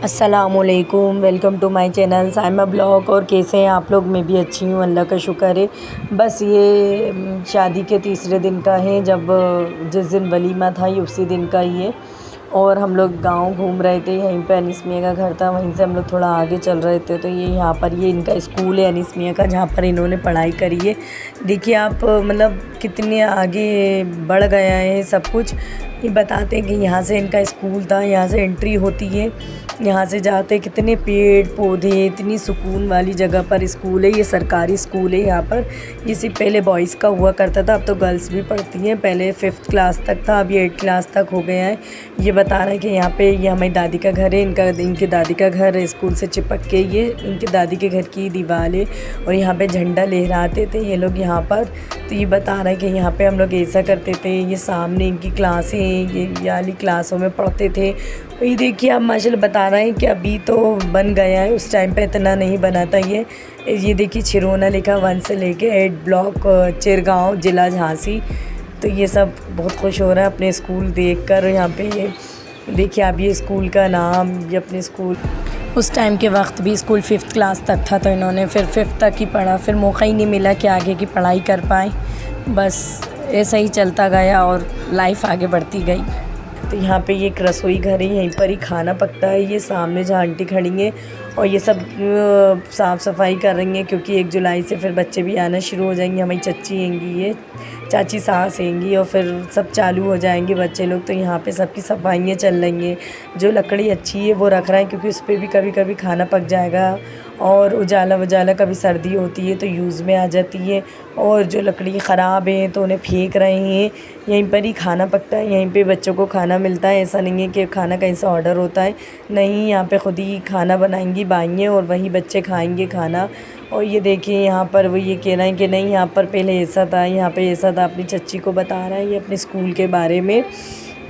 अस्सलामुअलैकुम, welcome to my channel Saima blog. और कैसे हैं आप लोग? मैं भी अच्छी हूँ, अल्लाह का शुक्र है। बस ये शादी के तीसरे दिन का है, जब जिस दिन वलीमा था ये उसी दिन का ही है। और हम लोग गांव घूम रहे थे, यहीं पे अनीस मियाँ का घर था, वहीं से हम लोग थोड़ा आगे चल रहे थे। तो ये यहाँ पर ये इनका स्कूल है अनीस मियाँ का, जहाँ पर इन्होंने पढ़ाई करी है। देखिए आप, मतलब कितने आगे बढ़ गया है सब कुछ। ये बताते हैं कि यहाँ से इनका स्कूल था, यहाँ से एंट्री होती है, यहाँ से जाते कितने पेड़ पौधे, इतनी सुकून वाली जगह पर स्कूल है। ये सरकारी स्कूल है यहाँ पर। ये सिर्फ पहले बॉयज़ का हुआ करता था, अब तो गर्ल्स भी पढ़ती हैं। पहले 5th क्लास तक था, अब ये 8th क्लास तक हो गया है। ये बता रहे हैं कि यहाँ पे ये हमारी दादी का घर है, इनकी दादी का घर है स्कूल से चिपक के। ये इनकी दादी के घर की दीवार है और यहाँ पे झंडा लहराते थे ये लोग यहाँ पर। तो ये बता रहे हैं कि यहाँ पे हम लोग ऐसा करते थे। ये सामने इनकी क्लासें, ये वाली क्लासों में पढ़ते थे। ये देखिए आप, माशाल्लाह बता रहे हैं कि अभी तो बन गया है, उस टाइम पे इतना नहीं बना था ये देखिए छिरोना लिखा 1 से लेके 8 ब्लॉक, चिरगांव, ज़िला झांसी। तो ये सब बहुत खुश हो रहा है अपने स्कूल देखकर। यहाँ पे ये देखिए आप, ये स्कूल का नाम, ये अपने स्कूल उस टाइम के वक्त भी स्कूल 5th क्लास तक था, तो इन्होंने फिर 5th तक ही पढ़ा, फिर मौका ही नहीं मिला कि आगे की पढ़ाई कर पाए। बस ऐसा ही चलता गया और लाइफ आगे बढ़ती गई। तो यहाँ पे ये एक रसोई घर है, यहीं पर ही खाना पकता है। ये सामने जहाँ आंटी खड़ी हैं और ये सब साफ़ सफाई कर रही हैं, क्योंकि 1 जुलाई से फिर बच्चे भी आना शुरू हो जाएंगे। हमारी चच्ची हैंगी, ये चाची सास हैंगी, और फिर सब चालू हो जाएंगे बच्चे लोग। तो यहाँ पे सबकी सफाइयाँ चल रही हैं। जो लकड़ी अच्छी है वो रख रहे हैं, क्योंकि उस पर भी कभी कभी खाना पक जाएगा। और उजाला वजाला, कभी सर्दी होती है तो यूज़ में आ जाती है। और जो लकड़ी ख़राब है तो उन्हें फेंक रहे हैं। यहीं पर ही खाना पकता है, यहीं पे बच्चों को खाना मिलता है। ऐसा नहीं है कि खाना कहीं से ऑर्डर होता है, नहीं, यहाँ पे ख़ुद ही खाना बनाएंगी बाइयाँ और वही बच्चे खाएंगे खाना। और ये देखिए यहाँ पर वो ये कह रहे हैं कि नहीं, यहाँ पर पहले ऐसा था, यहाँ पे ऐसा था। अपनी चच्ची को बता रहा है ये अपने स्कूल के बारे में।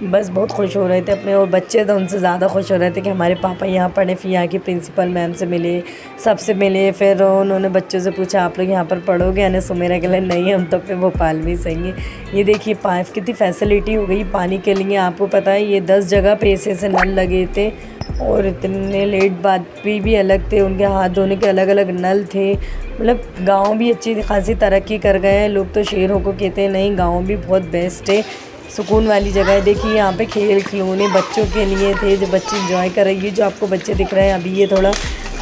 बस बहुत खुश हो रहे थे अपने, और बच्चे तो उनसे ज़्यादा खुश हो रहे थे कि हमारे पापा यहाँ पढ़े। फिर यहाँ की प्रिंसिपल मैम से मिले, सबसे मिले। फिर उन्होंने बच्चों से पूछा, आप लोग यहाँ पर पढ़ोगे? यानी सुमेरा के लिए नहीं, हम तो फिर भोपाल में ही सही हैं। ये देखिए पाइप कितनी फैसिलिटी हो गई पानी के लिए। आपको पता है ये 10 जगह पे ऐसे नल लगे थे, और इतने लेट बाद भी अलग थे, उनके हाथ धोने के अलग अलग नल थे। मतलब गाँव भी अच्छी खासी तरक्की कर गए हैं। लोग तो शहरों को कहते हैं, नहीं गाँव भी बहुत बेस्ट है, सुकून वाली जगह है। देखिए यहाँ पे खेल खिलौने बच्चों के लिए थे, जो बच्चे एंजॉय कर रही है। जो आपको बच्चे दिख रहे हैं अभी, ये थोड़ा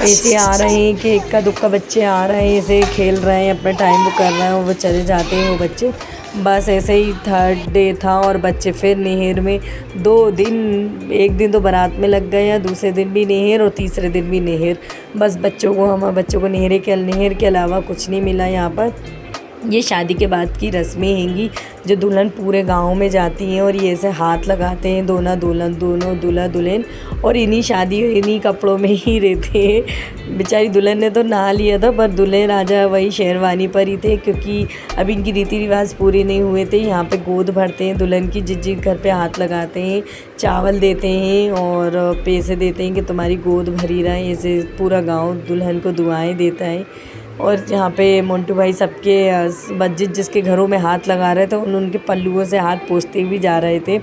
ऐसे आ रहे हैं कि इक्का दुक्का बच्चे आ रहे हैं, ऐसे खेल रहे हैं, अपना टाइम वो कर रहे हैं और वो चले जाते हैं वो बच्चे। बस ऐसे ही 3rd डे था और बच्चे फिर नहर में 2 दिन, एक दिन तो बारात में लग गया, दूसरे दिन भी नहर और तीसरे दिन भी नहर। बस हमारे बच्चों को नहर के अलावा कुछ नहीं मिला यहाँ पर। ये शादी के बाद की रस्में हैंगी, जो दुल्हन पूरे गांव में जाती हैं और ये ऐसे हाथ लगाते हैं, दोनों दूल्हा दुल्हन, और इन्हीं कपड़ों में ही रहते हैं। बेचारी दुल्हन ने तो नहा लिया था, पर दूल्हे राजा वही शेरवानी पर ही थे, क्योंकि अब इनकी रीति रिवाज पूरे नहीं हुए थे। यहाँ पे गोद भरते हैं दुल्हन की, जिस घर पे हाथ लगाते हैं, चावल देते हैं और पैसे देते हैं कि तुम्हारी गोद भरी रहे। ऐसे पूरा गाँव दुल्हन को दुआएँ देता है। और यहाँ पे मोन्टू भाई सबके मस्जिद जिसके घरों में हाथ लगा रहे थे, उनके पल्लुओं से हाथ पोंछते भी जा रहे थे।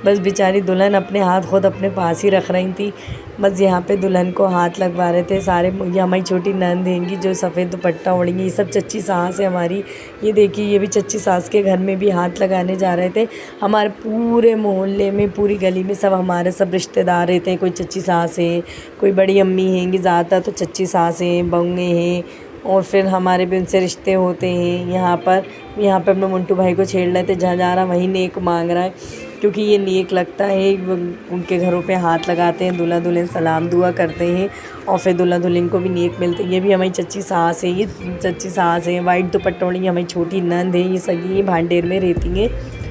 बस बेचारी दुल्हन अपने हाथ खुद अपने पास ही रख रही थी। बस यहाँ पे दुल्हन को हाथ लगवा रहे थे सारे। ये हमारी छोटी नंद हैंगी जो सफ़ेद दुपट्टा ओढ़ेंगी। ये सब चच्ची सास है हमारी। ये देखिए ये भी चच्ची सास के घर में भी हाथ लगाने जा रहे थे। हमारे पूरे मोहल्ले में, पूरी गली में सब हमारे सब रिश्तेदार रहते हैं। कोई चच्ची सास है, कोई बड़ी अम्मी हैंगी, ज़्यादातर तो चच्ची सास हैं, बउएँ हैं, और फिर हमारे भी उनसे रिश्ते होते हैं। यहाँ पर अपने मुंटू भाई को छेड़ रहे थे, जहाँ जा रहा वहीं नेक मांग रहा है, क्योंकि ये नेक लगता है। उनके घरों पे हाथ लगाते हैं, दूल्हा दुल्हन सलाम दुआ करते हैं, और फिर दूल्हा दुल्हन को भी नेक मिलते हैं। ये भी हमारी चच्ची सास है, ये चच्ची सास है। वाइट दुपट्टा ओढ़ी हमारी छोटी नंद है, ये सगी भांडेर में रहती हैं।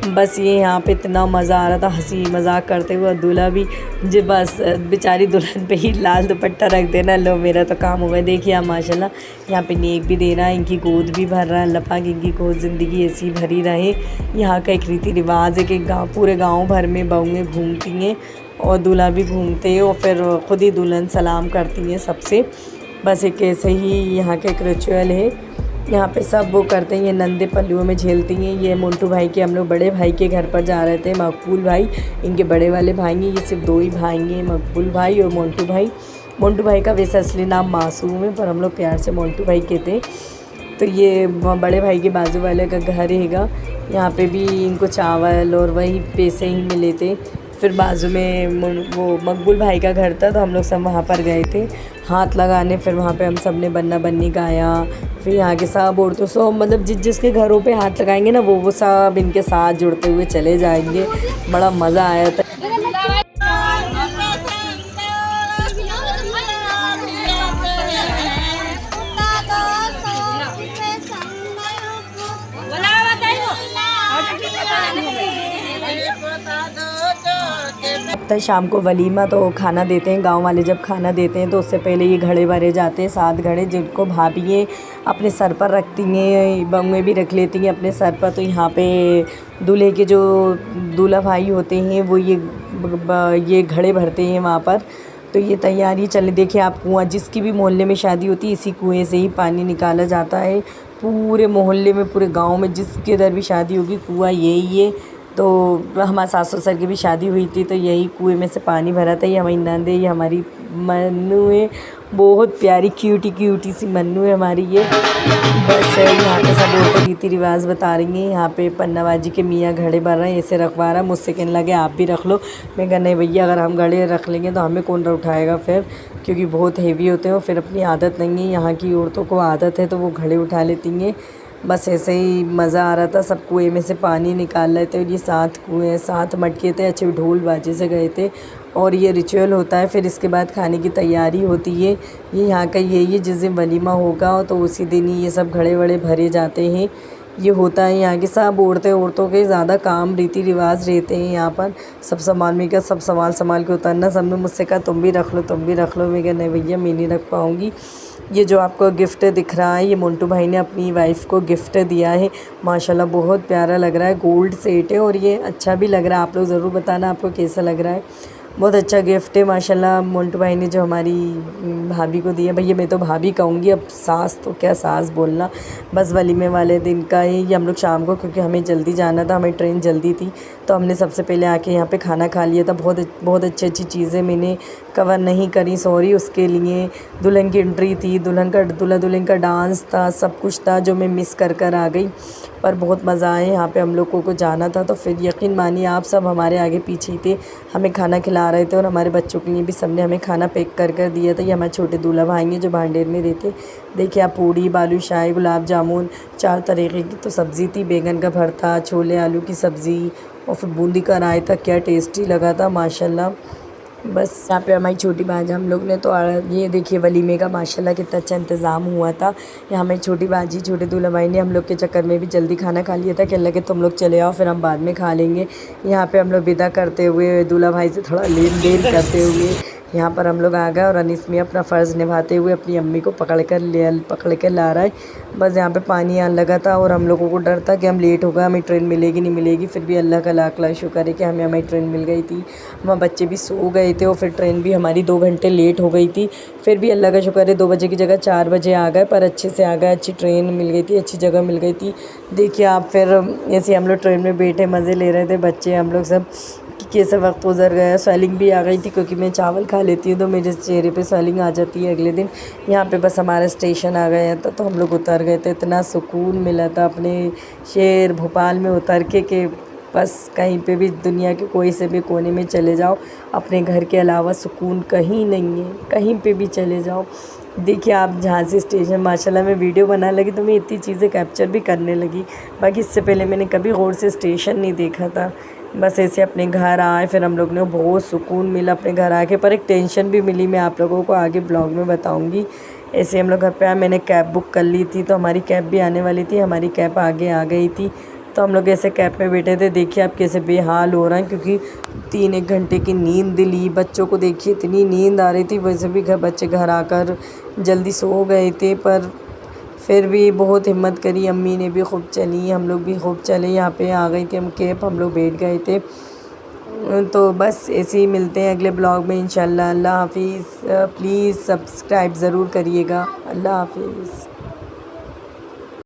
बस ये यहाँ पे इतना मज़ा आ रहा था, हंसी मजाक करते हुए। दूल्हा भी जो बस बेचारी दुल्हन पे ही लाल दुपट्टा रख देना, लो मेरा तो काम हो गया। देखिए आप माशाल्लाह यहाँ पे नेक भी दे रहा है, इनकी गोद भी भर रहा है। अल्लाह पाक इनकी गोद ज़िंदगी ऐसी भरी रहे। यहाँ का एक रीति रिवाज है कि पूरे गाँव भर में बहुएँ घूमती हैं और दूल्हा भी घूमते हैं, और फिर ख़ुद ही दुल्हन सलाम करती हैं सबसे। बस एक ऐसे ही यहाँ का एक रिचुअल है। यहाँ पे सब वो करते हैं, ये नंदे पल्लुओं में झेलती हैं। ये मोन्टू भाई के, हम लोग बड़े भाई के घर पर जा रहे थे, मकबूल भाई इनके बड़े वाले भाई हैं। ये सिर्फ 2 ही भाई हैं, मकबूल भाई और मोन्टू भाई। मोन्टू भाई का वैसे असली नाम मासूम है, पर हम लोग प्यार से मोन्टू भाई कहते हैं। तो ये बड़े भाई के बाजू वाले का घर हैगा। यहाँ पे भी इनको चावल और वही पैसे ही मिले थे। फिर बाजू में वो मकबूल भाई का घर था, तो हम लोग सब वहाँ पर गए थे हाथ लगाने। फिर वहाँ पे हम सब ने बन्ना बन्नी गाया। फिर यहाँ के सब औरतों सब मतलब जिसके घरों पे हाथ लगाएंगे ना, वो सब इनके साथ जुड़ते हुए चले जाएंगे। बड़ा मज़ा आया था। तो शाम को वलीमा तो खाना देते हैं, गांव वाले जब खाना देते हैं तो उससे पहले ये घड़े भरे जाते हैं, 7 घड़े जिनको भाभियाँ अपने सर पर रखती हैं, बंगें भी रख लेती हैं अपने सर पर। तो यहाँ पे दूल्हे के जो दूल्हा भाई होते हैं वो ये घड़े भरते हैं वहाँ पर। तो ये तैयारी चले। देखिए आप, कुआँ जिसकी भी मोहल्ले में शादी होती है इसी कुएँ से ही पानी निकाला जाता है। पूरे मोहल्ले में, पूरे गाँव में जिसके इधर भी शादी होगी कुआँ यही है। तो हमारे सास ससुर की भी शादी हुई थी तो यही कुएं में से पानी भरा था। ये हमारी नंद है, ये हमारी मन्नू है, बहुत प्यारी क्यूटी सी मन्नू है हमारी ये। बस यहाँ पे सब औरतें रीति रिवाज बता रही हैं। यहाँ पे पन्नाबाजी के मियाँ घड़े भर रहे हैं, ऐसे रखवा रहा है। मुझसे कहने लगे आप भी रख लो। मैं कहा नहीं भैया, अगर हम घड़े रख लेंगे तो हमें कौन उठाएगा फिर, क्योंकि बहुत हेवी होते हैं और फिर अपनी आदत नहीं है। यहाँ की औरतों को आदत है तो वो घड़े उठा लेती हैं। बस ऐसे ही मज़ा आ रहा था। सब कुएं में से पानी निकाल रहे थे और ये 7 कुएं 7 मटके थे, अच्छे ढोल बाजे से गए थे। और ये रिचुअल होता है। फिर इसके बाद खाने की तैयारी होती है। ये यहाँ का यही है, जिस दिन वलीमा होगा तो उसी दिन ही ये सब घड़े वड़े भरे जाते हैं। ये होता है यहाँ की सब औरतों के ज़्यादा काम रीति रिवाज रहते हैं यहाँ पर। सब सामान में का सब संभाल के उतारना। सब ने मुझसे कहा तुम भी रख लो। मैं कहा नहीं भैया, मैं नहीं रख पाऊँगी। ये जो आपको गिफ्ट दिख रहा है, ये मोन्टू भाई ने अपनी वाइफ को गिफ्ट दिया है। माशाल्लाह बहुत प्यारा लग रहा है, गोल्ड सेट है और ये अच्छा भी लग रहा है। आप लोग ज़रूर बताना आपको कैसा लग रहा है। बहुत अच्छा गिफ्ट है माशाल्लाह मोन्टू भाई ने जो हमारी भाभी को दिया। भैया मैं तो भाभी कहूँगी, अब सास तो क्या सास बोलना। बस वलीमे वाले दिन का ही ये हम लोग शाम को, क्योंकि हमें जल्दी जाना था, हमें ट्रेन जल्दी थी, तो हमने सबसे पहले आके यहाँ पे खाना खा लिया था। बहुत अच्छी चीज़ें मैंने कवर नहीं करी, सॉरी उसके लिए। दुल्हन की एंट्री थी, दूल्हा दुल्हन का डांस था, सब कुछ था जो मैं मिस कर आ गई। पर बहुत मज़ा आया। यहाँ पे हम लोगों को जाना था तो फिर यकीन मानिए आप, सब हमारे आगे पीछे ही थे, हमें खाना खिला रहे थे और हमारे बच्चों के लिए भी सबने हमें खाना पैक कर दिया था। ये हमारे छोटे दूल्हा भाई हैं जो भांडेर में रहते। देखिए आप, पूड़ी बालूशाही गुलाब जामुन 4 तरीके की तो सब्ज़ी थी, बैंगन का भरता, छोले आलू की सब्ज़ी और फिर बूंदी का रायता। क्या टेस्टी लगा था माशाल्लाह। बस यहाँ पे हमारी छोटी बाजी, हम लोग ने तो ये देखिए वलीमे का माशाल्लाह कितना अच्छा इंतज़ाम हुआ था। यहाँ हमारी छोटी बाजी छोटे दूल्हा भाई ने हम लोग के चक्कर में भी जल्दी खाना खा लिया था। कहने लगे तुम लोग चले आओ, फिर हम बाद में खा लेंगे। यहाँ पे हम लोग विदा करते हुए दूल्हा भाई से थोड़ा लेन देन करते हुए यहाँ पर हम लोग आ गए और अनीस में अपना फ़र्ज़ निभाते हुए अपनी अम्मी को पकड़ कर ला रहा है। बस यहाँ पे पानी आने लगा था और हम लोगों को डर था कि हम लेट हो गए, हमें ट्रेन मिलेगी नहीं मिलेगी। फिर भी अल्लाह का लाख लाख शुक्र है कि हमारी ट्रेन मिल गई थी। हमारे बच्चे भी सो गए थे और फिर ट्रेन भी हमारी 2 घंटे लेट हो गई थी। फिर भी अल्लाह का शुक्र है 2 बजे की जगह 4 बजे आ गए, पर अच्छे से आ गए। अच्छी ट्रेन मिल गई थी, अच्छी जगह मिल गई थी। देखिए आप, फिर ऐसे हम लोग ट्रेन में बैठे मज़े ले रहे थे, बच्चे हम लोग सब, कैसे वक्त गुजर गया। स्वेलिंग भी आ गई थी क्योंकि मैं चावल खा लेती हूँ तो मेरे चेहरे पे स्वेलिंग आ जाती है अगले दिन। यहाँ पे बस हमारा स्टेशन आ गया था तो हम लोग उतर गए थे। इतना सुकून मिला था अपने शहर भोपाल में उतर के बस कहीं पे भी दुनिया के कोई से भी कोने में चले जाओ, अपने घर के अलावा सुकून कहीं नहीं है, कहीं पे भी चले जाओ। देखिए आप, झांसी स्टेशन माशाल्लाह मैं वीडियो बनाने लगी तो मैं इतनी चीज़ें कैप्चर भी करने लगी। बाकी इससे पहले मैंने कभी गौर से स्टेशन नहीं देखा था। बस ऐसे अपने घर आए, फिर हम लोग ने बहुत सुकून मिला अपने घर आके, पर एक टेंशन भी मिली, मैं आप लोगों को आगे ब्लॉग में बताऊंगी। ऐसे हम लोग घर पे आए, मैंने कैब बुक कर ली थी तो हमारी कैब भी आने वाली थी, हमारी कैब आगे आ गई थी। तो हम लोग ऐसे कैब में बैठे थे। देखिए आप कैसे बेहाल हो रहे हैं, क्योंकि 3-1 घंटे की नींद ली। बच्चों को देखिए इतनी नींद आ रही थी, वैसे भी बच्चे घर आकर जल्दी सो गए थे, पर फिर भी बहुत हिम्मत करी। अम्मी ने भी खूब चली, हम लोग भी खूब चले। यहाँ पे आ गई थी हम कैब, हम लोग बैठ गए थे। तो बस ऐसे ही मिलते हैं अगले ब्लॉग में इंशाल्लाह। अल्लाह हाफिज़। प्लीज़ सब्सक्राइब ज़रूर करिएगा। अल्लाह हाफिज़।